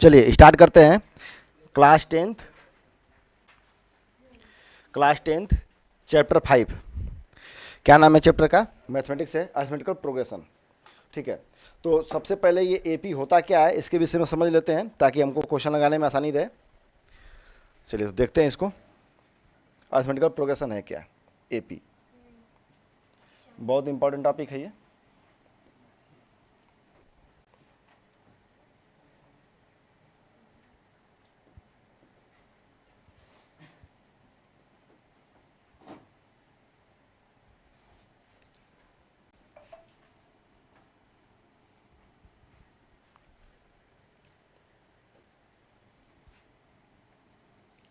चलिए स्टार्ट करते हैं। Class tenth chapter 5। क्या नाम है चैप्टर का? मैथमेटिक्स है, अरिथमेटिकल प्रोग्रेशन। ठीक है, तो सबसे पहले ये एपी होता क्या है इसके विषय में समझ लेते हैं ताकि हमको क्वेश्चन लगाने में आसानी रहे। चलिए तो देखते हैं इसको। अरिथमेटिकल प्रोग्रेशन है क्या? एपी बहुत इंपॉर्टेंट टॉपिक है ये।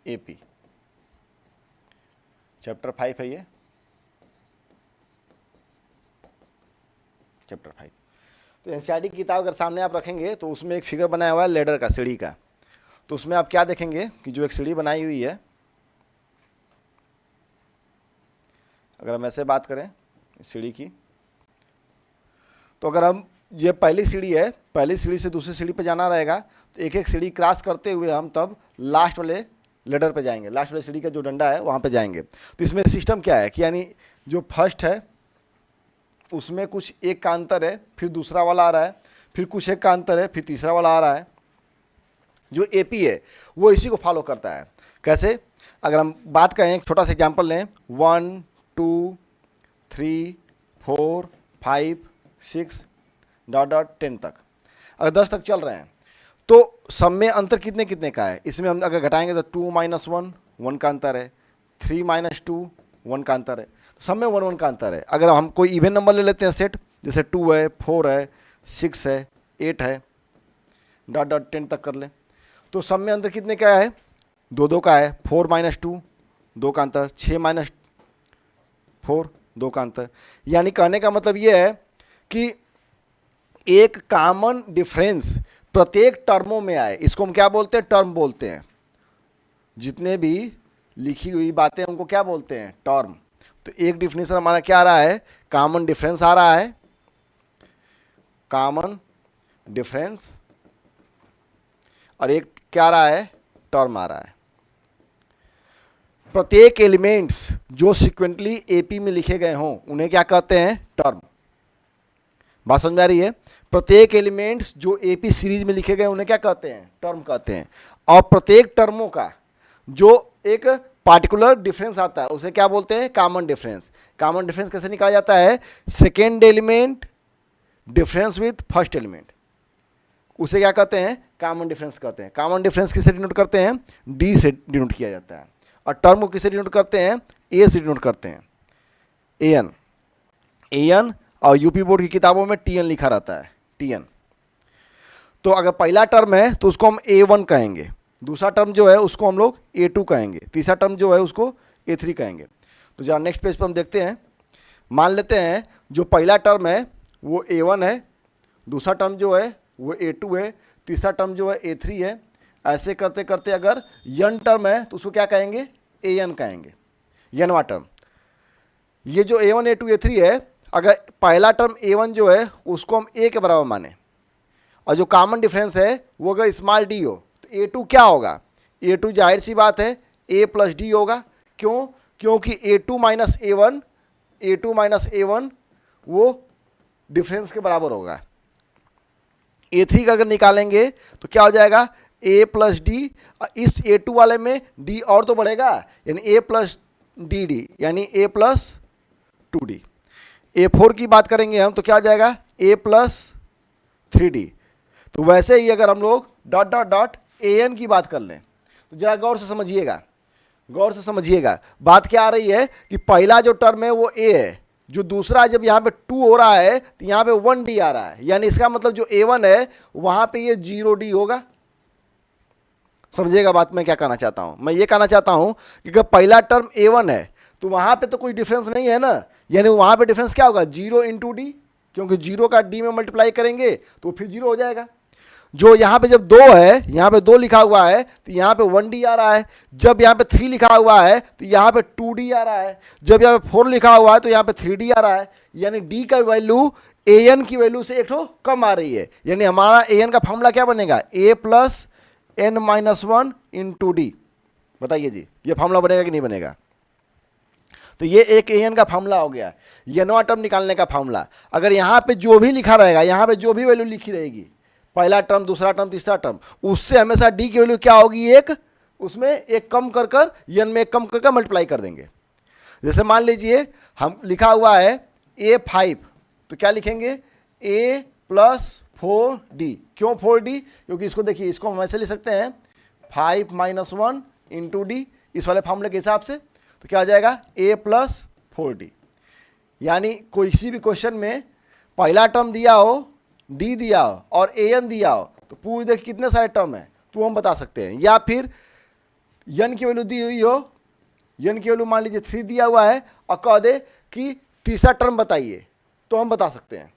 एपी चैप्टर 5 है ये, चैप्टर 5। तो एनसीईआरटी की किताब अगर सामने आप रखेंगे तो उसमें एक फिगर बनाया हुआ है लेडर का, सीढ़ी का। तो उसमें आप क्या देखेंगे कि जो एक सीढ़ी बनाई हुई है, अगर हम ऐसे बात करें सीढ़ी की, तो अगर हम ये पहली सीढ़ी है, पहली सीढ़ी से दूसरी सीढ़ी पे जाना रहेगा तो एक एक सीढ़ी क्रॉस करते हुए हम तब लास्ट वाले लेडर पे जाएंगे, लास्ट वाले सीढ़ी का जो डंडा है वहाँ पे जाएंगे। तो इसमें सिस्टम क्या है कि यानी जो फर्स्ट है उसमें कुछ एक का अंतर है, फिर दूसरा वाला आ रहा है, फिर कुछ एक का अंतर है, फिर तीसरा वाला आ रहा है। जो एपी है वो इसी को फॉलो करता है। कैसे? अगर हम बात करें, एक छोटा सा एग्जाम्पल लें, 1 2 3 4 5 6 .10 तक, अगर 10 तक चल रहे हैं तो सब में अंतर कितने कितने का है? इसमें हम अगर घटाएंगे तो 2 - 1 1 का अंतर है, 3 - 2 1 का अंतर है, सब में 1 1 का अंतर है। अगर हम कोई इवन नंबर ले लेते हैं सेट, जैसे 2 है, 4 है, 6 है, 8 है, .10 तक कर लें, तो सब में अंतर कितने का है? 2 2 का है। 4 - 2 2 का अंतर, 6 - 4 2 का अंतर। यानी कहने का मतलब ये है कि एक कॉमन डिफरेंस प्रत्येक टर्मों में आए, इसको हम क्या बोलते हैं? टर्म बोलते हैं। जितने भी लिखी हुई बातें उनको क्या बोलते हैं? टर्म। तो एक डिफिनेशन हमारा क्या आ रहा है? कॉमन डिफरेंस आ रहा है, कॉमन डिफरेंस, और एक क्या आ रहा है? टर्म आ रहा है। प्रत्येक एलिमेंट्स जो सिक्वेंटली एपी में लिखे गए हों उन्हें क्या कहते हैं? टर्म। बात समझ में आ रही है? प्रत्येक एलिमेंट्स जो एपी सीरीज में लिखे गए उन्हें क्या कहते हैं? टर्म कहते हैं। और प्रत्येक टर्मों का जो एक पार्टिकुलर डिफरेंस आता है उसे क्या बोलते हैं? Common difference. कॉमन डिफरेंस कैसे निकाला जाता है? Second element difference with first element, उसे क्या कहते हैं? कॉमन डिफरेंस कहते हैं। कॉमन डिफरेंस किससे डिनोट करते हैं? डी से डिनोट किया जाता है। और टर्म को किससे डिनोट करते हैं? ए से डिनोट करते हैं, एन। एन और यूपी बोर्ड की किताबों में टीएन लिखा रहता है, टीएन। तो अगर पहला टर्म है तो उसको हम A1 कहेंगे, दूसरा टर्म जो है उसको हम लोग A2 कहेंगे, तीसरा टर्म जो है उसको A3 कहेंगे। तो जरा नेक्स्ट पेज पर हम देखते हैं। मान लेते हैं जो पहला टर्म है वो A1 है, दूसरा टर्म जो है वो A2 है, तीसरा टर्म जो है A3 है। ऐसे करते करते अगर यन टर्म है तो उसको क्या कहेंगे? AN कहेंगे, यनवा टर्म। ये जो A1 A2 A3 है, अगर पहला टर्म A1 जो है उसको हम A के बराबर माने, और जो कॉमन डिफरेंस है वो अगर स्मॉल d हो तो A2 क्या होगा? A2 जाहिर सी बात है A + d होगा। क्यों? क्योंकि A2 - A1 वो डिफरेंस के बराबर होगा। A3 का अगर निकालेंगे तो क्या हो जाएगा? A + d, इस A2 वाले में d और तो बढ़ेगा, यानी A + dd, यानी A + 2d। A4 की बात करेंगे हम तो क्या हो जाएगा? A + 3d। तो वैसे ही अगर हम लोग ... AN की बात कर लें तो जरा गौर से समझिएगा, गौर से समझिएगा। बात क्या आ रही है कि पहला जो टर्म है वो A है, जो दूसरा जब यहाँ पे 2 हो रहा है तो यहाँ पे 1d आ रहा है, यानी इसका मतलब जो A1 है वहाँ पे ये 0d होगा। समझिएगा बात मैं क्या कहना चाहता हूँ? मैं ये कहना चाहता हूँ कि अगर पहला टर्म A1 है तो वहाँ पे तो कोई डिफरेंस नहीं है ना, यानी वहाँ पे डिफरेंस क्या होगा? 0 × d, क्योंकि 0 का d में मल्टीप्लाई करेंगे तो फिर 0 हो जाएगा। जो यहाँ पे जब 2 है, यहाँ पे 2 लिखा हुआ है तो यहाँ पे 1d आ रहा है। जब यहाँ पे 3 लिखा हुआ है तो यहाँ पे 2d आ रहा है। जब यहाँ पे 4 लिखा हुआ है तो यहाँ पे 3d आ रहा है। यानी d का वैल्यू an की वैल्यू से एक तो कम आ रही है। यानी हमारा an का फॉर्मूला क्या बनेगा? A + n-1 into D. बताइए जी, ये फॉर्मूला बनेगा कि नहीं बनेगा? तो ये एक an का फॉर्मूला हो गया, nवां टर्म निकालने का फॉर्मूला। अगर यहाँ पे जो भी लिखा रहेगा, यहाँ पे जो भी वैल्यू लिखी रहेगी, पहला टर्म, दूसरा टर्म, तीसरा टर्म, उससे हमेशा डी की वैल्यू क्या होगी? एक, उसमें एक कम कर कर n में एक कम कर कर मल्टीप्लाई कर देंगे। जैसे मान लीजिए हम लिखा हुआ है a5, तो क्या लिखेंगे? a plus 4d। क्यों 4d? क्योंकि इसको देखिए, इसको हम ऐसे लिख सकते हैं 5 - 1 इंटू डी, इस वाले फॉर्मूले के हिसाब से। तो क्या आ जाएगा? a plus 4d। यानी कोई किसी भी क्वेश्चन में पहला टर्म दिया हो, d दिया हो और an दिया हो, तो पूछ देख कितने सारे टर्म है तो हम बता सकते हैं। या फिर n की वैल्यू दी हुई हो, n की वैल्यू मान लीजिए 3 दिया हुआ है और कह दे कि तीसरा टर्म बताइए, तो हम बता सकते हैं।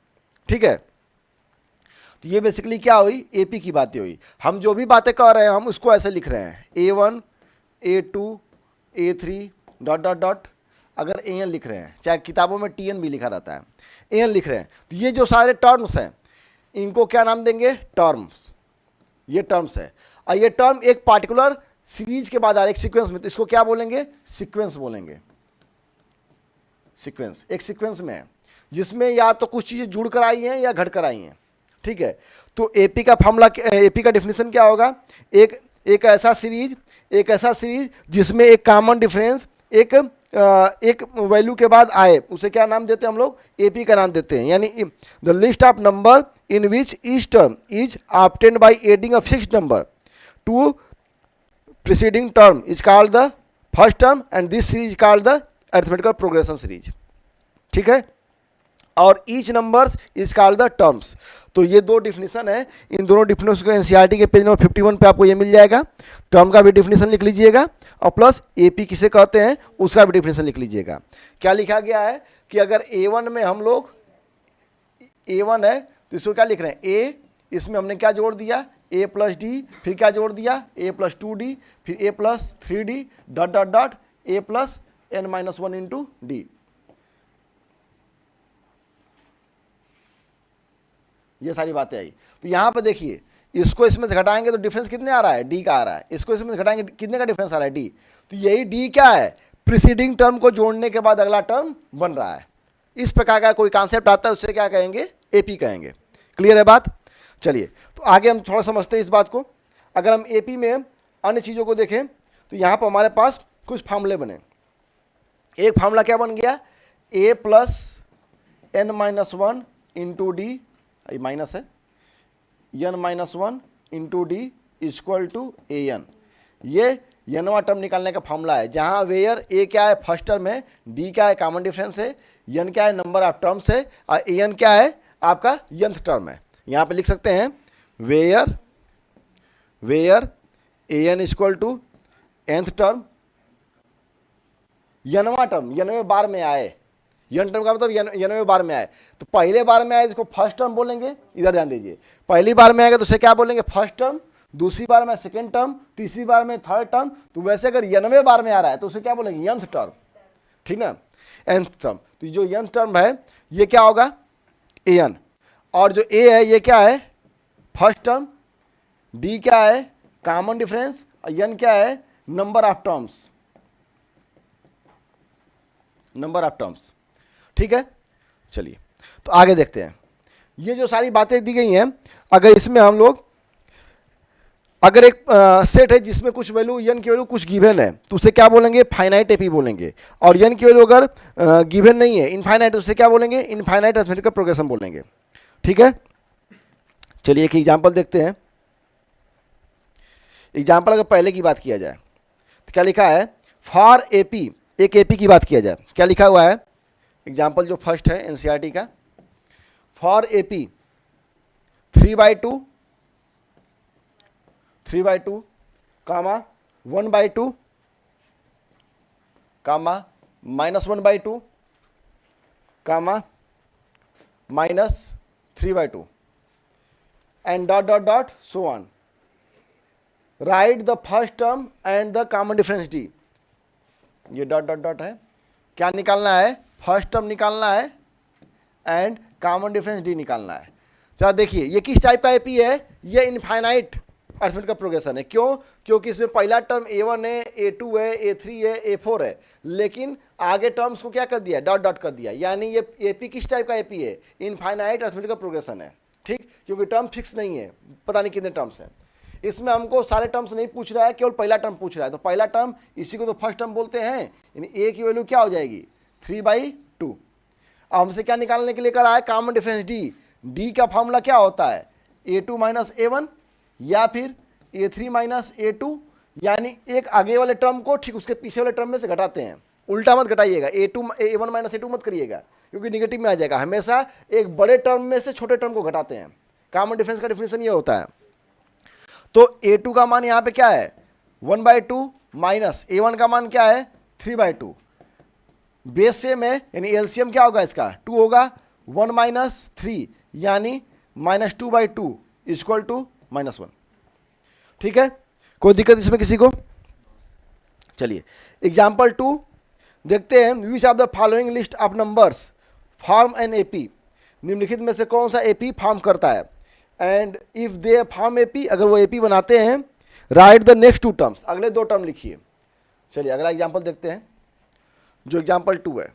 ठीक है, तो ये बेसिकली क्या हुई? एपी की बातें हुई। हम जो भी बातें कर रहे हैं हम उसको ऐसे लिख रहे हैं, a1 a2 a3 dot dot dot. अगर an लिख रहे हैं, चाहे किताबों में tn भी लिखा रहता है, an लिख रहे हैं, तो ये जो सारे टर्म्स हैं इनको क्या नाम देंगे? टर्म्स। ये टर्म्स है, और ये टर्म एक पार्टिकुलर सीरीज के बाद आ रहे, एक सीक्वेंस में, तो इसको क्या बोलेंगे? सीक्वेंस बोलेंगे। सीक्वेंस एक सीक्वेंस में है जिसमें या तो कुछ चीजें जुड़ कर आई हैं या घट कर आई हैं। ठीक है, तो एपी का फॉर्मूला, एपी का डेफिनेशन क्या होगा? एक ऐसा सीरीज जिसमें एक कॉमन डिफरेंस एक वैल्यू के बाद आए, उसे क्या नाम देते हैं हम लोग? एपी का नाम देते हैं। यानी the list of number in which each term is obtained by adding a fixed number two preceding term is called the first term, and this series is called the arithmetical progression series. ठीक है, और each numbers is called the terms. तो ये दो definition है, इन दोनों definition को NCERT के पेज नंबर 51 पे आपको ये मिल जाएगा। टर्म का भी डिफिनेशन लिख लीजिएगा और प्लस एपी किसे कहते हैं उसका भी डिफिनेशन लिख लीजिएगा। क्या लिखा गया है कि अगर a1 में हम लोग, a1 है तो इसको क्या लिख रहे हैं? a, इसमें हमने क्या जोड़ दिया? a प्लस डी, फिर क्या जोड़ दिया? a प्लस 2d, फिर a plus 3d dot dot dot a plus n-1 into D. ये सारी बातें आई। तो यहां पर देखिए, इसको इसमें से घटाएंगे तो डिफरेंस कितने आ रहा है? डी का आ रहा है। इसको इसमें से घटाएंगे कितने का डिफरेंस आ रहा है? डी। तो यही डी क्या है? प्रीसीडिंग टर्म को जोड़ने के बाद अगला टर्म बन रहा है। इस प्रकार का कोई कॉन्सेप्ट आता है उससे क्या कहेंगे? एपी कहेंगे। क्लियर है बात? चलिए, तो आगे हम थोड़ा समझते हैं इस बात को। अगर हम एपी में अन्य चीज़ों को देखें तो यहाँ पर हमारे पास कुछ फार्मूले बने। एक फार्मूला क्या बन गया? a plus n-1 into D, minus है, n-1 into D equal to an। ये nवां टर्म निकालने का फॉर्मूला है, जहाँ वेयर a क्या है? फर्स्ट टर्म है, d क्या है? कॉमन डिफरेंस है, n क्या है? नंबर ऑफ टर्म्स है, और an क्या है? आपका nth टर्म है। यहाँ पे लिख सकते हैं where an equal to nth term, nवां टर्म 90 बार में आए। n टर्म का मतलब 90 बार में आए। तो पहले बार में आए इसको फर्स्ट टर्म बोलेंगे। इधर ध्यान दीजिए, पहली बार में आएगा तो उसे क्या बोलेंगे? First term. दूसरी बार में सेकेंड टर्म, तीसरी बार में थर्ड टर्म। तो वैसे अगर 90 बार में आ रहा है तो उसे क्या बोलेंगे? nth term. ठीक ना, nth टर्म। तो जो nth टर्म है ये क्या होगा? an। और जो a है ये क्या है? First term. d क्या है? Common difference. और n क्या है? Number of terms, number of terms. ठीक है, चलिए तो आगे देखते हैं। ये जो सारी बातें दी गई हैं, अगर इसमें हम लोग, अगर एक सेट है जिसमें कुछ वैल्यू n की वैल्यू कुछ गिवन है तो उसे क्या बोलेंगे? फाइनाइट एपी बोलेंगे। और n की वैल्यू अगर गिवन नहीं है, इनफाइनाइट, उसे क्या बोलेंगे? इनफाइनाइट अरिथमेटिकल प्रोग्रेशन बोलेंगे। ठीक है, चलिए एक एग्जांपल देखते हैं। एग्जांपल अगर पहले की बात किया जाए तो क्या लिखा है? फॉर एपी, एक एपी की बात किया जाए, क्या लिखा हुआ है? एग्जाम्पल जो फर्स्ट है एनसीईआरटी का, for AP 3/2 comma 1/2 comma -1/2 comma -3/2 and dot dot dot so on. Right the first term and the common difference D. ये डॉट डॉट डॉट है, क्या निकालना है? फर्स्ट टर्म निकालना है एंड कॉमन डिफरेंस डी निकालना है। चलो देखिए, ये किस टाइप का एपी है? ये इनफाइनाइट अरिथमेटिकल प्रोग्रेशन है। क्यों? क्योंकि इसमें पहला टर्म a1 है, a2 है, a3 है, a4 है, लेकिन आगे टर्म्स को क्या कर दिया, डॉट डॉट कर दिया, यानी ये एपी किस टाइप का एपी है, इनफाइनाइट अरिथमेटिकल प्रोग्रेशन है। ठीक, क्योंकि टर्म फिक्स नहीं है, पता नहीं कितने टर्म्स हैं। इसमें हमको सारे टर्म्स नहीं पूछ रहा है, केवल पहला टर्म पूछ रहा है। तो पहला टर्म, इसी को तो फर्स्ट टर्म बोलते हैं, यानी ए की वैल्यू क्या हो जाएगी, 3/2। अब हमसे क्या निकालने के लिए कर रहा है, कॉमन डिफरेंस डी। डी का फॉर्मूला क्या होता है, a2 माइनस a1 या फिर a3 माइनस a2, यानी एक आगे वाले टर्म को ठीक उसके पीछे वाले टर्म में से घटाते हैं। उल्टा मत घटाइएगा, a1 माइनस a2 मत करिएगा, क्योंकि निगेटिव में आ जाएगा। हमेशा एक बड़े टर्म में से छोटे टर्म को घटाते हैं। कॉमन डिफरेंस का डिफिनेशन ये होता है। तो a2 का मान यहाँ पे क्या है, 1/2 माइनस a1 का मान क्या है, 3/2। बेस सेम है, यानी एलसीएम क्या होगा इसका, 2 होगा, 1 माइनस 3 यानी -2/2 इक्वल टू -1। ठीक है, कोई दिक्कत इसमें किसी को? चलिए एग्जाम्पल 2 देखते हैं। विच of the following list of numbers form an AP, निम्नलिखित में से कौन सा एपी फॉर्म करता है। And if they form AP, अगर वो एपी बनाते हैं, राइट द नेक्स्ट 2 टर्म्स, अगले 2 टर्म लिखिए। चलिए अगला एग्जाम्पल देखते हैं, जो एग्जाम्पल 2 है।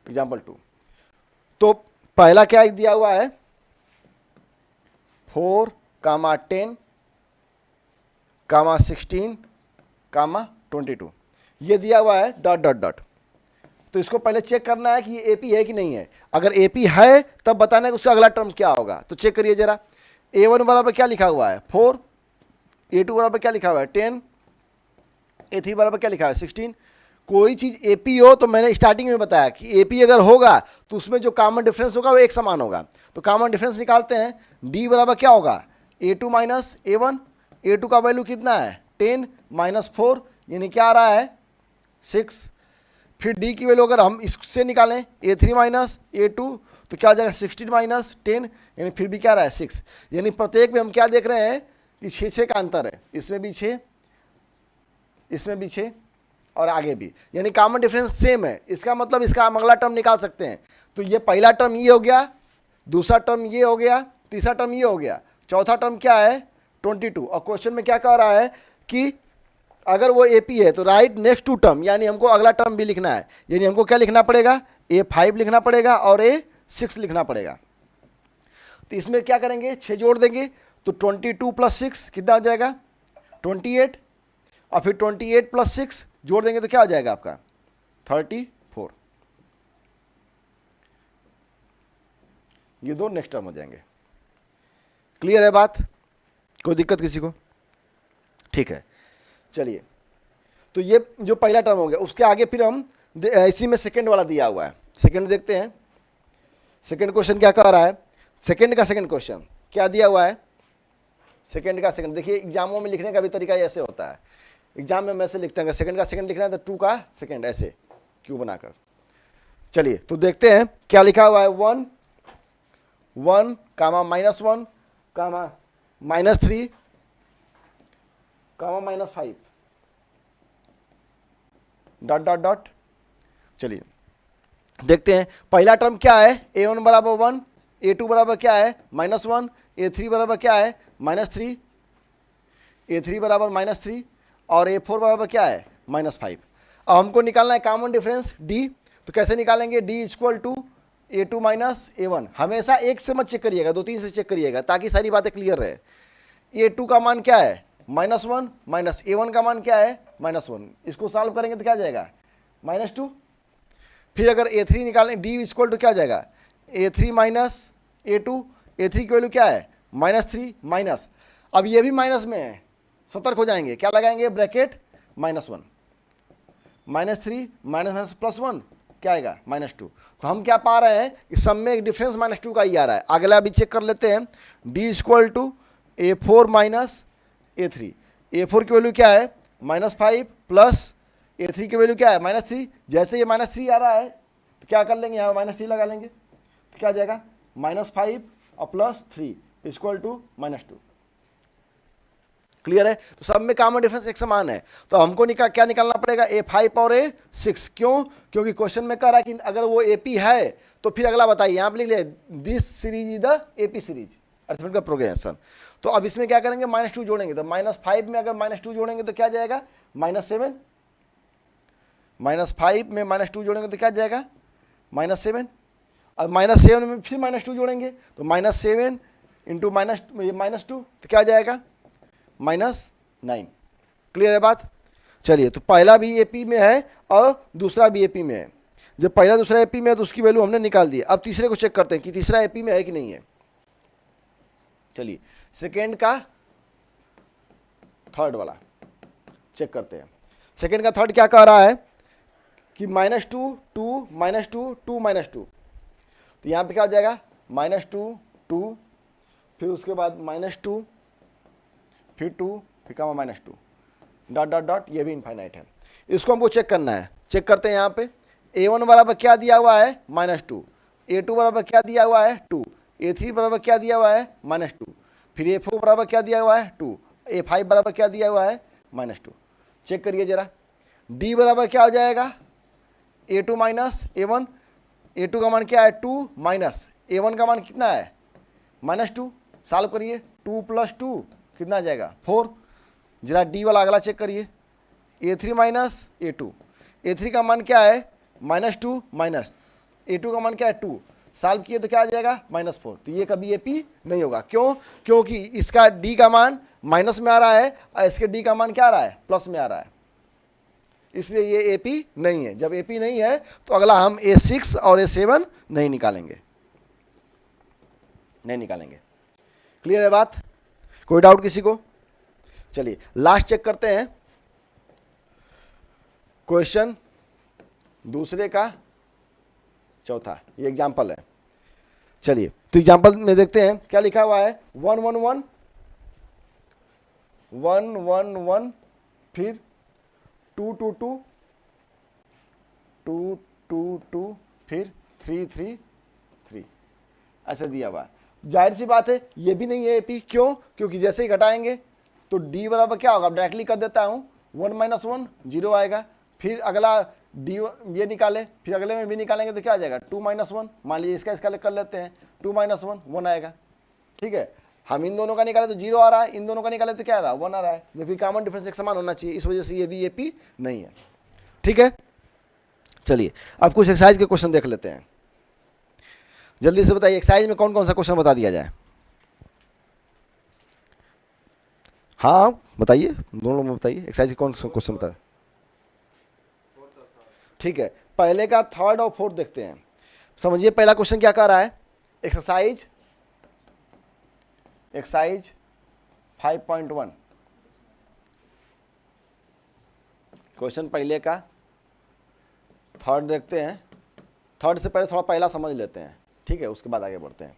एग्जाम्पल 2 तो पहला क्या दिया हुआ है, 4, 10, 16, 22, ये दिया हुआ है डॉट डॉट डॉट। तो इसको पहले चेक करना है कि ये एपी है कि नहीं है। अगर एपी है तब बताना है कि उसका अगला टर्म क्या होगा। तो चेक करिए जरा, a1 बराबर क्या लिखा हुआ है, 4, a2 बराबर क्या लिखा हुआ है, 10, a3 बराबर क्या लिखा है, 16। कोई चीज़ एपी हो तो मैंने स्टार्टिंग में बताया कि एपी अगर होगा तो उसमें जो कॉमन डिफरेंस होगा वो एक समान होगा। तो कॉमन डिफरेंस निकालते हैं, डी बराबर क्या होगा, a2 माइनस a1। a2 का वैल्यू कितना है, 10 माइनस 4 यानी क्या आ रहा है, 6। फिर डी की वैल्यू अगर हम इससे निकालें, a3 माइनस a2 तो क्या आ जाएगा, 16 माइनस 10 यानी फिर भी क्या आ रहा है, 6। यानी प्रत्येक में हम क्या देख रहे हैं कि 6 का अंतर है, इसमें भी 6, इसमें भी 6 और आगे भी, यानी कॉमन डिफरेंस सेम है। इसका मतलब इसका हम अगला टर्म निकाल सकते हैं। तो ये पहला टर्म ये हो गया, दूसरा टर्म ये हो गया, तीसरा टर्म ये हो गया, चौथा टर्म क्या है, 22। और क्वेश्चन में क्या कह रहा है कि अगर वो एपी है तो राइट नेक्स्ट 2 टर्म, यानी हमको अगला टर्म भी लिखना है। यानी हमको क्या लिखना पड़ेगा, a5 लिखना पड़ेगा और a6 लिखना पड़ेगा। तो इसमें क्या करेंगे, 6 जोड़ देंगे तो 22 + 6 कितना हो जाएगा, 28। और फिर 28 + 6 जोड़ देंगे तो क्या हो जाएगा आपका, 34। ये 2 नेक्स्ट टर्म हो जाएंगे। क्लियर है बात, कोई दिक्कत किसी को? ठीक है, चलिए तो ये जो पहला टर्म हो गया, उसके आगे फिर हम इसी में सेकंड वाला दिया हुआ है। सेकंड देखते हैं, सेकंड क्वेश्चन क्या कह रहा है। सेकंड का सेकंड क्वेश्चन क्या दिया हुआ है, सेकंड का सेकंड। देखिए एग्जामों में लिखने का भी तरीका ऐसे होता है, एग्जाम में ऐसे लिखते हैं, सेकंड का सेकंड लिखना है तो 2 का सेकंड ऐसे क्यों बनाकर। चलिए तो देखते हैं क्या लिखा हुआ है, 1, 1, -1, -3, -5 डॉट डॉट डॉट। चलिए देखते हैं पहला टर्म क्या है, a1 बराबर 1, a2 बराबर क्या है, -1, a3 बराबर क्या है, -3, a3 बराबर -3 और a4 बराबर क्या है, -5। अब हमको निकालना है कॉमन डिफरेंस d। तो कैसे निकालेंगे, d equal to a2 minus a1। हमेशा एक से मत चेक करिएगा, 2-3 से चेक करिएगा ताकि सारी बातें क्लियर रहे। a2 का मान क्या है, -1 माइनस a1 का मान क्या है, -1। इसको सॉल्व करेंगे तो क्या जाएगा, -2। फिर अगर a3 निकालें, d इक्वल टू क्या हो जाएगा, a3 माइनस a2। a3 की वैल्यू क्या है, -3 माइनस, अब ये भी माइनस में है, सतर्क हो जाएंगे, क्या लगाएंगे ब्रैकेट, -1, -3 माइनस +1 क्या आएगा, -2। तो हम क्या पा रहे हैं कि सब में एक डिफरेंस -2 का ही आ रहा है। अगला भी चेक कर लेते हैं, d equal to a4 minus a3। a4 की वैल्यू क्या है, -5 प्लस a3 की वैल्यू क्या है, -3। जैसे ये -3 आ रहा है तो क्या कर लेंगे, यहाँ -3 लगा लेंगे तो क्या आ जाएगा, -5 और +3 इक्वल टू -2। क्लियर है, तो सब में कॉमन डिफरेंस एक समान है। तो हमको क्या निकालना पड़ेगा, a5 और a6। क्यों, क्योंकि क्वेश्चन में कह रहा है कि अगर वो एपी है तो फिर अगला बताइए, यहाँ पे लिख लिया, this series is the AP series. Arithmetical progression. तो अब इसमें क्या करेंगे, -2 जोड़ेंगे, तो -5 में अगर -2 जोड़ेंगे तो क्या जाएगा, -7, -5 में -2 जोड़ेंगे तो क्या जाएगा, -7, और -7 में फिर -2 जोड़ेंगे तो -7 इंटू -2 तो क्या जाएगा, -9। क्लियर है बात। चलिए, तो पहला भी एपी में है और दूसरा भी एपी में है। जब पहला दूसरा एपी में है तो उसकी वैल्यू हमने निकाल दी। अब तीसरे को चेक करते हैं कि तीसरा एपी में है कि नहीं है। चलिए, सेकेंड का थर्ड वाला चेक करते हैं। सेकेंड का थर्ड क्या कह रहा है कि -2 2 -2 2 -2, तो यहाँ पे क्या हो जाएगा, -2 2, फिर उसके बाद -2, फिर 2, फिर कमा -2, डॉट डॉट डॉट, ये भी इनफाइनाइट है। इसको हमको चेक करना है। चेक करते हैं। यहाँ पे a1 बराबर क्या दिया हुआ है, -2, a2 बराबर क्या दिया हुआ है, 2, a3 बराबर क्या दिया हुआ है, -2, फिर a4 बराबर क्या दिया हुआ है, 2, a5 बराबर क्या दिया हुआ है, -2। चेक करिए जरा, d बराबर क्या हो जाएगा, a2 माइनस a1, a2 का मान क्या है 2, माइनस a1 का मान कितना है, -2। सॉल्व करिए, 2 + 2 कितना आ जाएगा, 4। जरा डी वाला अगला चेक करिए, a3 माइनस a2, a3 का मान क्या है, -2, माइनस a2 का मान क्या है 2, सॉल्व किए तो क्या आ जाएगा, -4। तो ये कभी एपी नहीं होगा। क्यों, क्योंकि इसका डी का मान माइनस में आ रहा है और इसके डी का मान क्या आ रहा है, प्लस में आ रहा है, इसलिए ये एपी नहीं है। जब एपी नहीं है तो अगला हम a6 और a7 नहीं निकालेंगे, नहीं निकालेंगे। क्लियर है बात, कोई डाउट किसी को। चलिए लास्ट चेक करते हैं, क्वेश्चन दूसरे का चौथा, ये एग्जाम्पल है। चलिए, तो एग्जाम्पल में देखते हैं क्या लिखा हुआ है, 1 1 1 1 1 1, फिर 2 2 2 2 2 2, फिर 3 3 3, ऐसा दिया हुआ है। जाहिर सी बात है ये भी नहीं है एपी। क्यों, क्योंकि जैसे ही घटाएंगे तो डी बराबर क्या होगा, डायरेक्टली कर देता हूँ, 1 - 1 0 आएगा। फिर अगला डी ये निकाले, फिर अगले में भी निकालेंगे तो क्या आ जाएगा, 2 - 1, मान लीजिए इसका कर लेते हैं, 2 - 1 1 आएगा। ठीक है, हम इन दोनों का निकाले तो 0 आ रहा है, इन दोनों का निकाले तो क्या आ रहा है, 1 आ रहा है, जबकि कॉमन डिफरेंस एक समान होना चाहिए, इस वजह से ये भी एपी नहीं है। ठीक है, चलिए अब कुछ एक्सरसाइज के क्वेश्चन देख लेते हैं। जल्दी से बताइए, एक्सरसाइज में कौन कौन सा क्वेश्चन बता दिया जाए। हाँ बताइए, दोनों में बताइए, एक्सरसाइज के कौन सा क्वेश्चन बता। ठीक है, पहले का थर्ड और फोर्थ देखते हैं। समझिए पहला क्वेश्चन क्या कह रहा है, एक्सरसाइज 5.1। क्वेश्चन पहले का थर्ड देखते हैं। थर्ड से पहले थोड़ा पहला समझ लेते हैं, ठीक है, उसके बाद आगे बढ़ते हैं।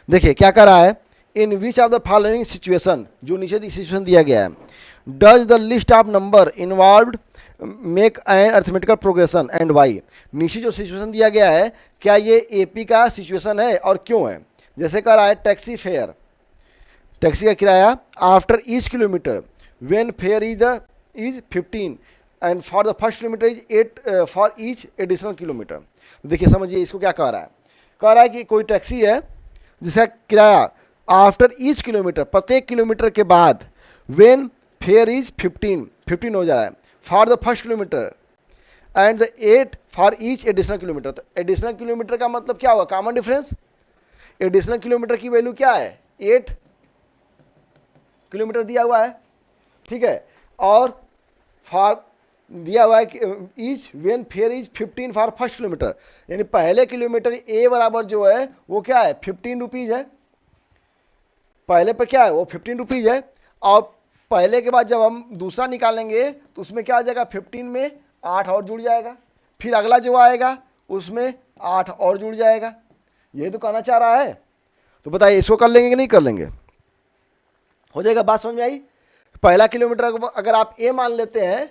देखिए क्या कह रहा है, in which of the following situation, जो नीचे सिचुएशन दिया गया है, does the list of number involved make an arithmetical progression and why. नीचे जो सिचुएशन दिया गया है, क्या ये एपी का सिचुएशन है और क्यों है। जैसे कह रहा है टैक्सी फेयर, टैक्सी का किराया after each kilometre when fair is 15 and for the first kilometre is 8 for each additional kilometre. देखिए समझिए इसको क्या कह रहा है कि कोई टैक्सी है जिसका किराया आफ्टर ईच किलोमीटर, प्रत्येक किलोमीटर के बाद, व्हेन फेयर इज 15 हो जा रहा है, for the first kilometre and the 8 for each additional kilometre. तो एडिशनल किलोमीटर का मतलब क्या होगा, कॉमन डिफरेंस। एडिशनल किलोमीटर की वैल्यू क्या है, 8 किलोमीटर दिया हुआ है, ठीक है, और फॉर दिया हुआ है each when fair is 15 for first kilometre, यानी पहले किलोमीटर ए बराबर जो है वो क्या है, 15 रुपीज़ है। पहले पे क्या है, वो 15 रुपीज़ है, और पहले के बाद जब हम दूसरा निकालेंगे तो उसमें क्या आ जाएगा, 15 में 8 और जुड़ जाएगा, फिर अगला जो आएगा उसमें 8 और जुड़ जाएगा। ये तो कहना चाह रहा है। तो बताइए इसको कर लेंगे कि नहीं कर लेंगे, हो जाएगा, बात समझ में आई। पहला किलोमीटर अगर आप ए मान लेते हैं,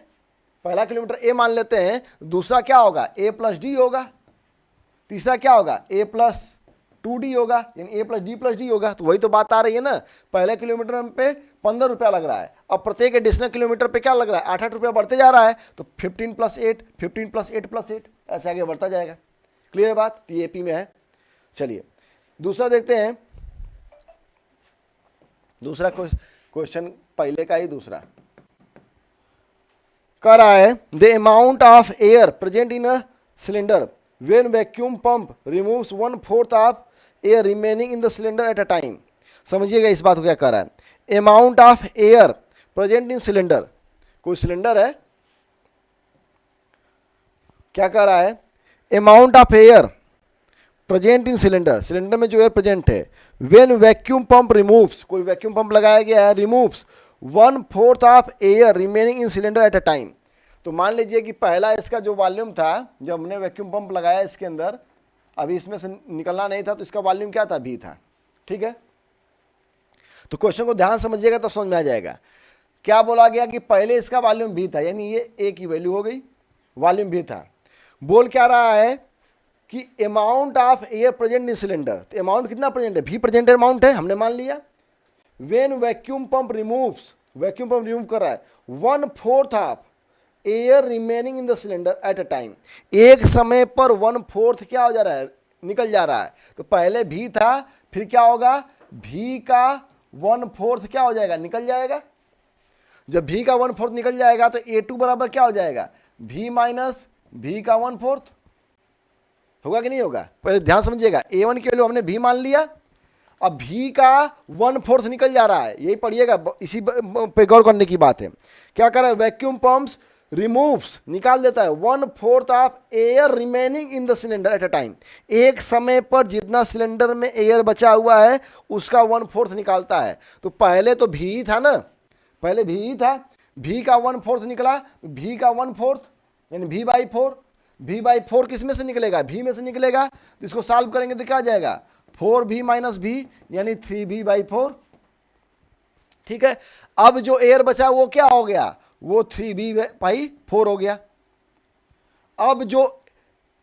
पहला किलोमीटर ए मान लेते हैं, दूसरा क्या होगा, ए प्लस डी होगा, तीसरा क्या होगा, ए प्लस 2d होगा, यानी ए प्लस डी होगा। तो वही तो बात आ रही है ना, पहले किलोमीटर पे 15 रुपया लग रहा है, अब प्रत्येक एडिशनल किलोमीटर पे क्या लग रहा है, 8 रुपया बढ़ते जा रहा है, तो 15 + 8 15 + 8 + 8 ऐसे आगे बढ़ता जाएगा। क्लियर बात, तो ये एपी में है। चलिए दूसरा देखते हैं, दूसरा क्वेश्चन पहले का ही दूसरा कह रहा है the amount of air present in a cylinder when vacuum pump removes 1/4 of air remaining in the cylinder at a time. समझिएगा इस बात को क्या कह रहा है। Amount of air present in cylinder, कोई सिलेंडर है, क्या कह रहा है, amount of air present in cylinder, cylinder में जो एयर प्रेजेंट है, व्हेन वैक्यूम पंप रिमूव्स, कोई वैक्यूम पंप लगाया गया है, removes 1/4 of air remaining in cylinder at a time. तो मान लीजिए कि पहला इसका जो वॉल्यूम था, जब हमने वैक्यूम पंप लगाया इसके अंदर, अभी इसमें से निकलना नहीं था, तो इसका वॉल्यूम क्या था, भी था। ठीक है, तो क्वेश्चन को ध्यान समझिएगा तब समझ में आ जाएगा। क्या बोला गया कि पहले इसका वॉल्यूम भी था, यानी ये ए की वैल्यू हो गई, वॉल्यूम भी था। बोल क्या रहा है कि amount of air present in cylinder, तो अमाउंट कितना प्रेजेंट है, भी प्रेजेंट अमाउंट है, हमने मान लिया। When vacuum pump removes, vacuum pump remove कर रहा है 1/4 of air remaining in the cylinder at a time, एक समय पर 1/4 क्या हो जा रहा है, निकल जा रहा है। तो पहले भी था, फिर क्या होगा, भी का 1/4 क्या हो जाएगा, निकल जाएगा। जब भी का 1/4 निकल जाएगा तो A2 बराबर क्या हो जाएगा, भी माइनस भी का 1/4 होगा कि नहीं होगा। पहले ध्यान समझिएगा, A1 की वैल्यू हमने भी मान लिया, अब भी का 1/4 निकल जा रहा है, यही पढ़िएगा, इसी पे गौर करने की बात है। क्या कर रहा है, वैक्यूम पंप्स रिमूव्स, निकाल देता है 1/4 of air remaining in the cylinder at a time, एक समय पर जितना सिलेंडर में एयर बचा हुआ है उसका 1/4 निकालता है। तो पहले तो भी था ना, पहले भी था, भी का 1/4 निकला, भी का 1/4 यानी v/4 किस में से निकलेगा, भी में से निकलेगा। तो इसको सॉल्व करेंगे तो क्या आ जाएगा, 4v माइनस भी यानी 3v/4। ठीक है, अब जो एयर बचा वो क्या हो गया, वो 3v/4 हो गया। अब जो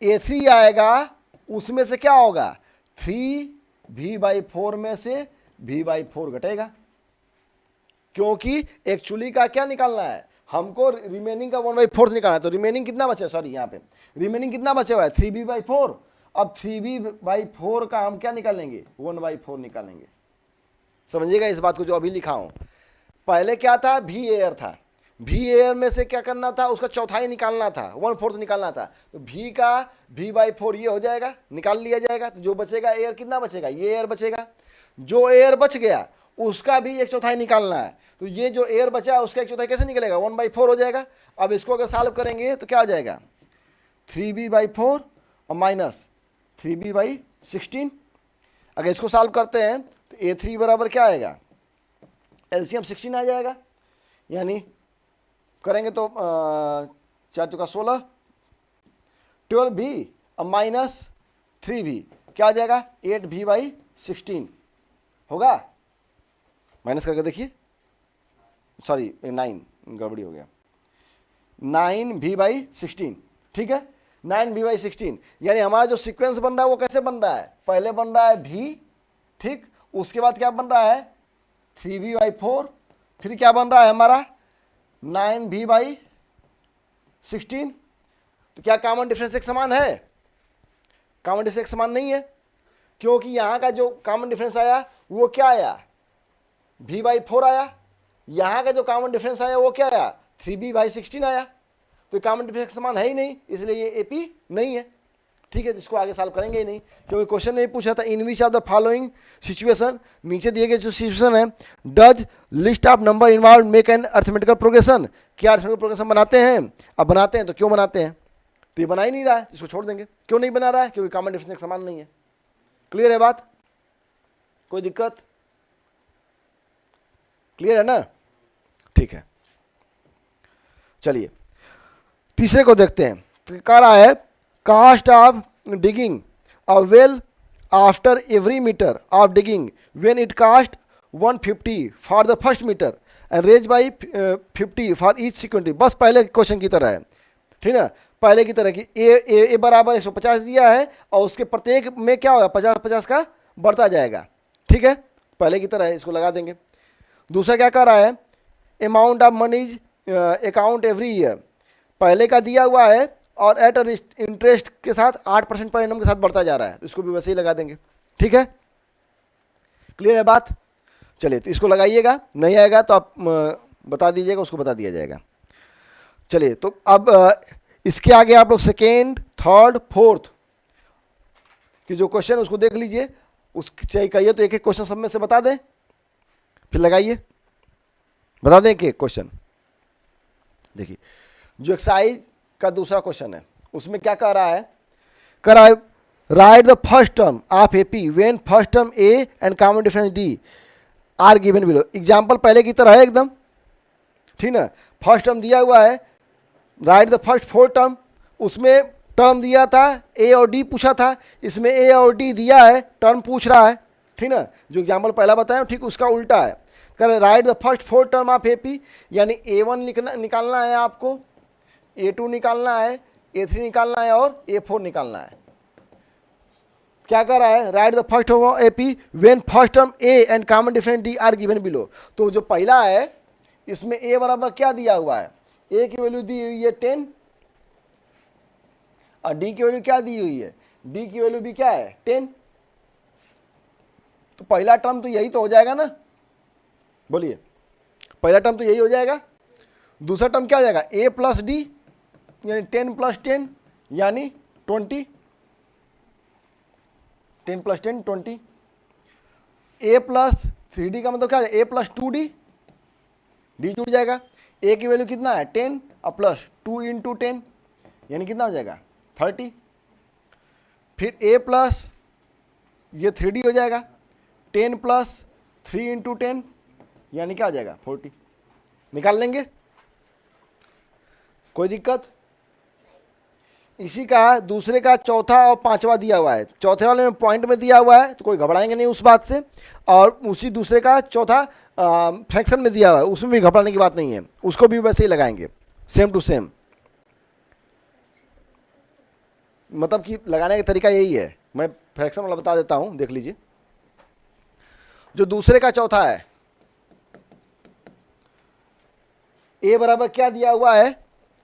A3 आएगा उसमें से क्या होगा, 3v/4 में से v/4 घटेगा, क्योंकि एक्चुअली का क्या निकालना है, हमको रिमेनिंग का 1/4 निकालना है। तो रिमेनिंग कितना बचा, सॉरी यहाँ पे रिमेनिंग कितना बचा हुआ है, 3v/4। अब 3v/4 का हम क्या निकालेंगे, 1/4 निकालेंगे। समझिएगा इस बात को जो अभी लिखा हूं। पहले क्या था, भी एयर था, भी एयर में से क्या करना था, उसका चौथाई निकालना था, 1/4 निकालना था। तो भी का v/4 ये हो जाएगा, निकाल लिया जाएगा। तो जो बचेगा एयर कितना बचेगा, ये एयर बचेगा। जो एयर बच गया उसका भी 1/4 निकालना है। तो ये जो एयर बचा उसका 1/4 कैसे निकलेगा, 1/4 हो जाएगा। अब इसको अगर सॉल्व करेंगे तो क्या आ जाएगा, 3v/4 और माइनस 3v/16। अगर इसको सॉल्व करते हैं तो A3 बराबर क्या आएगा, एलसीएम 16 आ जाएगा, यानी करेंगे तो 4 चौका 16, 12v और माइनस 3v क्या आ जाएगा, 8v/16 होगा। माइनस करके देखिए, सॉरी 9 गड़बड़ी हो गया, 9v/16। ठीक है, 9v/16 यानी हमारा जो सीक्वेंस बन रहा है वो कैसे बन रहा है, पहले बन रहा है भी, ठीक, उसके बाद क्या बन रहा है 3v/4, फिर क्या बन रहा है हमारा 9v/16। तो क्या कॉमन डिफरेंस एक समान है, कॉमन डिफरेंस एक समान नहीं है, क्योंकि यहां का जो कॉमन डिफरेंस आया वो क्या आया, v/4 आया। यहां का जो कॉमन डिफरेंस आया वो क्या आया, 3v/16 आया। तो कॉमन डिफरेंस समान है ही नहीं, इसलिए ये एपी नहीं है। ठीक है, इसको आगे सॉल्व करेंगे ही नहीं, क्योंकि क्वेश्चन में पूछा था in which of the following situation, नीचे दिए गए जो सिचुएशन है, does list of number involve make an arithmetical progression, क्या अर्थमेटिकल प्रोग्रेशन बनाते हैं। अब बनाते हैं तो क्यों बनाते हैं, तो ये बना ही नहीं रहा है, इसको छोड़ देंगे। क्यों नहीं बना रहा है, क्योंकि कॉमन डिफरेंस समान नहीं है। क्लियर है बात, कोई दिक्कत, क्लियर है ना, ठीक है। चलिए तीसरे को देखते हैं। तो कह रहा है cost of digging a well after every metre of digging when it cost 150 for the first metre and raise by 50 for each subsequent. बस पहले क्वेश्चन की तरह है, ठीक है, पहले की तरह की ए बराबर 150 दिया है और उसके प्रत्येक में क्या होगा 50-50 का बढ़ता जाएगा। ठीक है, पहले की तरह है, इसको लगा देंगे। दूसरा क्या कर रहा है, amount of monies account every year, पहले का दिया हुआ है और एट इंटरेस्ट के साथ 8% पर एनम के साथ बढ़ता जा रहा है, तो इसको भी वैसे ही लगा देंगे। ठीक है, क्लियर है बात। चलिए तो इसको लगाइएगा, नहीं आएगा तो आप बता दीजिएगा, उसको बता दिया जाएगा। चलिए तो अब इसके आगे आप लोग सेकेंड, थर्ड, फोर्थ कि जो क्वेश्चन उसको देख लीजिए, उस चाहिए तो एक एक क्वेश्चन सब में से बता दें, फिर लगाइए, बता दें कि क्वेश्चन। देखिए जो एक्सरसाइज का दूसरा क्वेश्चन है उसमें क्या कह रहा है, कह रहा है right the first term of AP when first term A and common difference D R given below. Example पहले की तरह है एकदम, ठीक ना। फर्स्ट टर्म दिया हुआ है, right the first four term, उसमें टर्म दिया था ए और डी पूछा था, इसमें ए और डी दिया है, टर्म पूछ रहा है, ठीक ना। जो एग्जाम्पल पहला बताया ठीक उसका उल्टा है, कर right the first four term of AP, यानी A1 निकालना है आपको, A2 निकालना है, A3 निकालना है और A4 निकालना है। क्या कर रहा है, right the first of AP when first term A and common difference D R given below. तो जो पहला है इसमें ए बराबर क्या दिया हुआ है, ए की वैल्यू दी हुई है 10 और डी की वैल्यू क्या दी हुई है, डी की वैल्यू भी क्या है 10। तो पहला टर्म तो यही तो हो जाएगा ना, बोलिए पहला टर्म तो यही हो जाएगा। दूसरा टर्म क्या हो जाएगा, ए प्लस डी यानी 10 प्लस 10 यानी 20, 10 प्लस 10 20। ए प्लस 3D का मतलब क्या है, ए प्लस 2D, डी जुड़ जाएगा। ए की वैल्यू कितना है 10 और प्लस 2 इंटू 10 यानी कितना हो जाएगा 30। फिर ए प्लस ये 3D हो जाएगा, 10 प्लस 3 इंटू 10 यानी क्या हो जाएगा 40। निकाल लेंगे, कोई दिक्कत। इसी का दूसरे का चौथा और पांचवा दिया हुआ है, चौथे वाले में पॉइंट में दिया हुआ है तो कोई घबराएंगे नहीं उस बात से, और उसी दूसरे का चौथा फ्रैक्शन में दिया हुआ है उसमें भी घबराने की बात नहीं है, उसको भी वैसे ही लगाएंगे सेम टू सेम। मतलब कि लगाने का तरीका यही है, मैं फ्रैक्शन वाला बता देता हूं, देख लीजिए। जो दूसरे का चौथा है, ए बराबर क्या दिया हुआ है,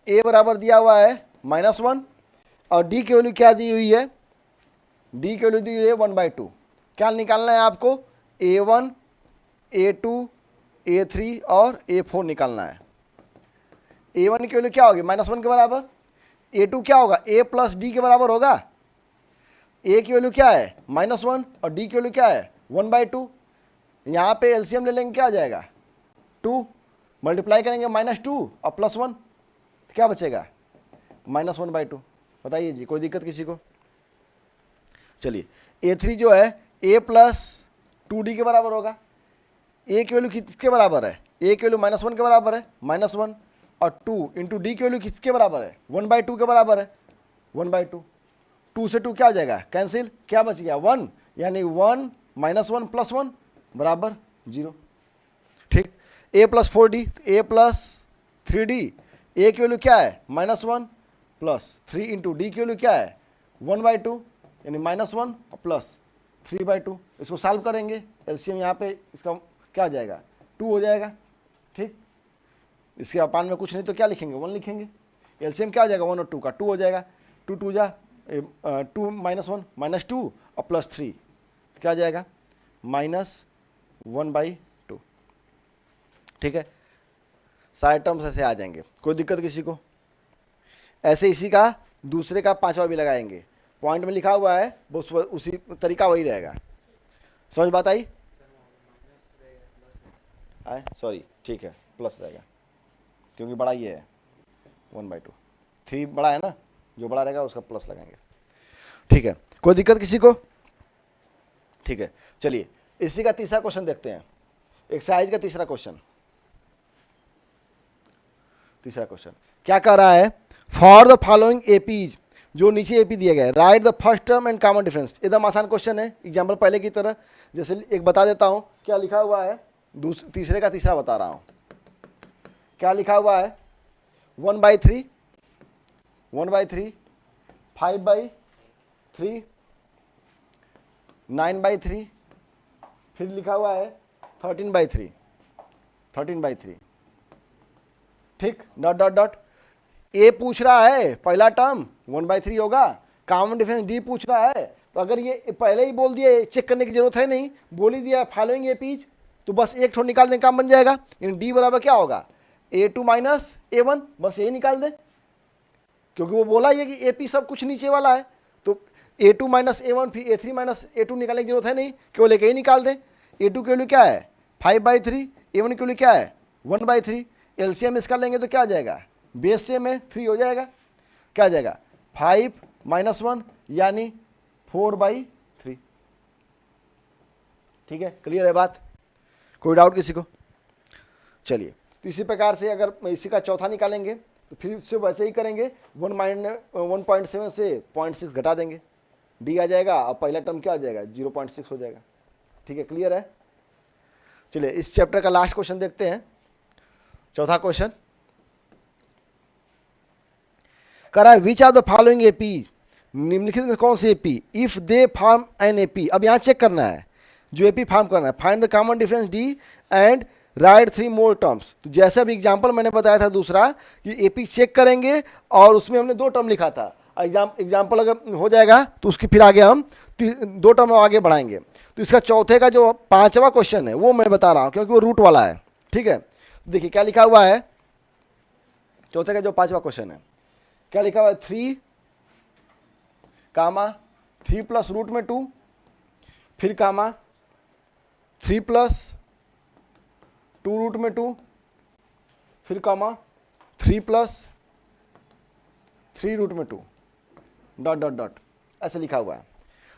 ए बराबर दिया हुआ है -1 और डी की वैल्यू क्या दी हुई है, डी की वैल्यू दी हुई है 1/2। क्या निकालना है आपको, A1, A2, A3 और A4 निकालना है। A1 की वैल्यू क्या होगी -1 के बराबर, A2 क्या होगा A प्लस डी के बराबर होगा, A की वैल्यू क्या है -1 और डी की वैल्यू क्या है 1/2। यहाँ पे एलसीएम ले लेंगे, क्या आ जाएगा 2, मल्टीप्लाई करेंगे -2 और +1 क्या बचेगा -1/2। बताइए जी, कोई दिक्कत किसी को। चलिए A3 जो है A प्लस 2D के बराबर होगा, A की वैल्यू किसके बराबर है, A की वैल्यू -1 के बराबर है, -1 और 2 इंटू डी की वैल्यू किसके बराबर है 1/2 के बराबर है, 1/2। 2 से 2 क्या हो जाएगा कैंसिल, क्या बच गया 1, यानी 1 -1 + 1 बराबर 0। ठीक, A plus 4D, A plus 3D, A की वैल्यू क्या है -1 प्लस 3 इंटू डी की वैल्यू क्या है 1/2 यानी -1 प्लस 3/2। इसको सॉल्व करेंगे, एलसीएम यहाँ पे इसका क्या हो जाएगा 2 हो जाएगा। ठीक, इसके अपान में कुछ नहीं तो क्या लिखेंगे 1 लिखेंगे, एलसीएम क्या हो जाएगा 1 और 2 का 2 हो जाएगा, 2 2 जा 2 -1 -2 और +3 क्या हो जाएगा -1/2। ठीक है, सारे टर्म्स ऐसे आ जाएंगे, कोई दिक्कत किसी को। ऐसे इसी का दूसरे का पांचवा भी लगाएंगे, पॉइंट में लिखा हुआ है वो उसी तरीका वही रहेगा। समझ बात आई, सॉरी ठीक है प्लस रहेगा क्योंकि बड़ा ये है 1/2, 3 बड़ा है ना, जो बड़ा रहेगा उसका प्लस लगाएंगे। ठीक है, कोई दिक्कत किसी को। ठीक है, चलिए इसी का तीसरा क्वेश्चन देखते हैं, एक्सरसाइज का तीसरा क्वेश्चन। तीसरा क्वेश्चन क्या कह रहा है, फॉर द फॉलोइंग एपीज, जो नीचे एपी दिया गया है, right the first term and common difference. एकदम आसान क्वेश्चन है, एग्जाम्पल पहले की तरह, जैसे एक बता देता हूं क्या लिखा हुआ है, तीसरे का तीसरा बता रहा हूं। क्या लिखा हुआ है 1/3, 1/3, 5/3, 9/3, फिर लिखा हुआ है 13/3, 13/3। ठीक, डॉट डॉट डॉट। ए पूछ रहा है पहला टर्म 1/3 होगा, कॉमन डिफरेंस डी पूछ रहा है, तो अगर ये पहले ही बोल दिए चेक करने की जरूरत है नहीं, बोल ही दिया फॉलोइंग एपीज तो बस एक ठो निकाल दें, काम बन जाएगा। यानी डी बराबर क्या होगा, A2 माइनस A1, बस यही निकाल दें, क्योंकि वो बोला ये कि AP सब कुछ नीचे वाला है, तो A2 माइनस A1 फिर A3 माइनस A2 निकालने की जरूरत है नहीं, केवल एक ही निकाल दें। A2 के लिए क्या है 5/3, A1 के लिए क्या है 1/3, एलसीएम इसका लेंगे तो क्या आ जाएगा, बेस से में 3 हो जाएगा, क्या आ जाएगा 5 - 1 यानी 4/3। ठीक है, क्लियर है बात, कोई डाउट किसी को? चलिए, तो इसी प्रकार से अगर इसी का चौथा निकालेंगे तो फिर से वैसे ही करेंगे, 1.7 से 0.6 घटा देंगे, डी आ जाएगा, और पहला टर्म क्या आ जाएगा 0.6 हो जाएगा। ठीक है, क्लियर है। चलिए इस चैप्टर का लास्ट क्वेश्चन देखते हैं, चौथा क्वेश्चन कह रहा है which are the following AP, निम्नलिखित में कौन सी AP if they form an AP. अब यहाँ चेक करना है जो एपी फॉर्म करना है, find the common difference D and right 3 more terms. तो जैसे अभी एग्जाम्पल मैंने बताया था दूसरा कि एपी चेक करेंगे और उसमें हमने 2 टर्म लिखा था, एग्जाम्पल अगर हो जाएगा तो उसके फिर आगे हम 2 टर्म आगे बढ़ाएंगे। तो इसका चौथे का जो 5वां क्वेश्चन है वो मैं बता रहा हूँ क्योंकि वो रूट वाला है। ठीक है, देखिए क्या लिखा हुआ है, चौथे का जो 5वां क्वेश्चन है क्या लिखा हुआ है, 3 प्लस रूट में 2, फिर कामा 3 प्लस 2 रूट में 2, फिर कामा 3 प्लस 3 रूट में 2 डॉट डॉट डॉट, ऐसे लिखा हुआ है।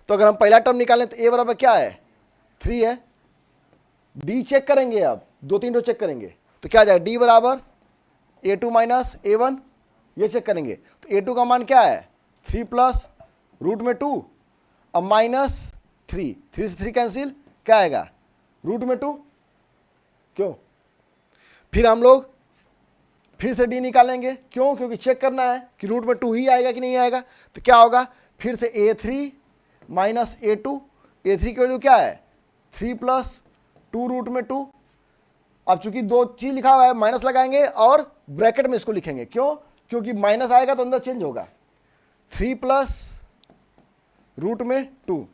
तो अगर हम पहला टर्म निकालें तो ए बराबर क्या है 3 है, डी चेक करेंगे, अब 2-3 रो चेक करेंगे तो क्या आ जाएगा, डी बराबर A2 माइनस A1, ये चेक करेंगे तो A2 का मान क्या है 3 प्लस रूट में 2, अब माइनस 3 से 3 कैंसिल, क्या आएगा रूट में 2, क्यों। फिर हम लोग फिर से डी निकालेंगे, क्यों, क्योंकि चेक करना है कि रूट में 2 ही आएगा कि नहीं आएगा। तो क्या होगा, फिर से A3 माइनस A2, A3 की वैल्यू क्या है 3 प्लस 2 रूट में 2। अब चूंकि 2 चीज लिखा हुआ है माइनस लगाएंगे और ब्रैकेट में इसको लिखेंगे, क्यों, क्योंकि माइनस आएगा तो अंदर चेंज होगा, 3 प्लस रूट में 2,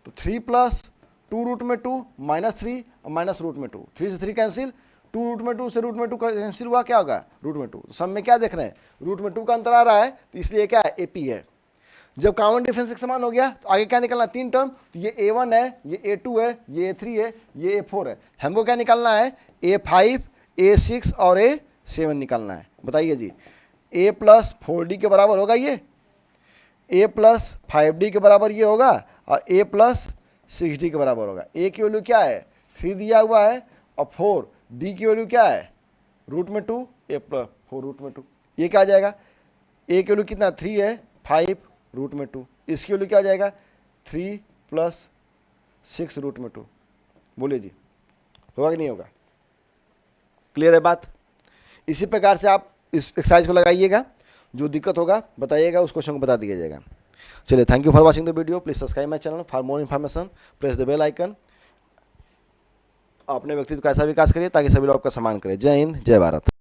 तो 3 प्लस 2 रूट में 2 माइनस 3 और माइनस रूट में 2, 3 से 3 कैंसिल, 2 रूट में 2 से रूट में 2 कैंसिल हुआ, क्या होगा रूट में 2। तो सब में क्या देख रहे हैं, रूट में 2 का अंतर आ रहा है, तो इसलिए क्या है एपी है। जब कॉमन डिफरेंस एक समान हो गया तो आगे क्या निकलना, 3 टर्म, तो ये A1 है, ये A2 है, ये A3 है, ये A4 है। हमको क्या निकालना है, A5, A6 और A7 निकालना है। बताइए जी, A प्लस 4D के बराबर होगा ये, A प्लस 5D के बराबर ये होगा, और A प्लस 6D के बराबर होगा। A की वैल्यू क्या है 3 दिया हुआ है, और 4D की वैल्यू क्या है रूट में 2, A प्लस 4 रूट में 2, ये क्या आ जाएगा, A की वैल्यू कितना 3 है, 5 रूट में 2, इसकी वैल्यू क्या आ जाएगा 3 प्लस 6 रूट में 2। बोलिए जी, होगा कि नहीं होगा, क्लियर है बात। इसी प्रकार से आप इस एक्सरसाइज को लगाइएगा, जो दिक्कत होगा बताइएगा, उस क्वेश्चन को बता दिया जाएगा। चलिए, thank you for watching the video, please subscribe my channel for more information, press the bell icon. अपने व्यक्तित्व का ऐसा विकास करिए ताकि सभी लोग आपका सम्मान करें। जय हिंद, जय भारत।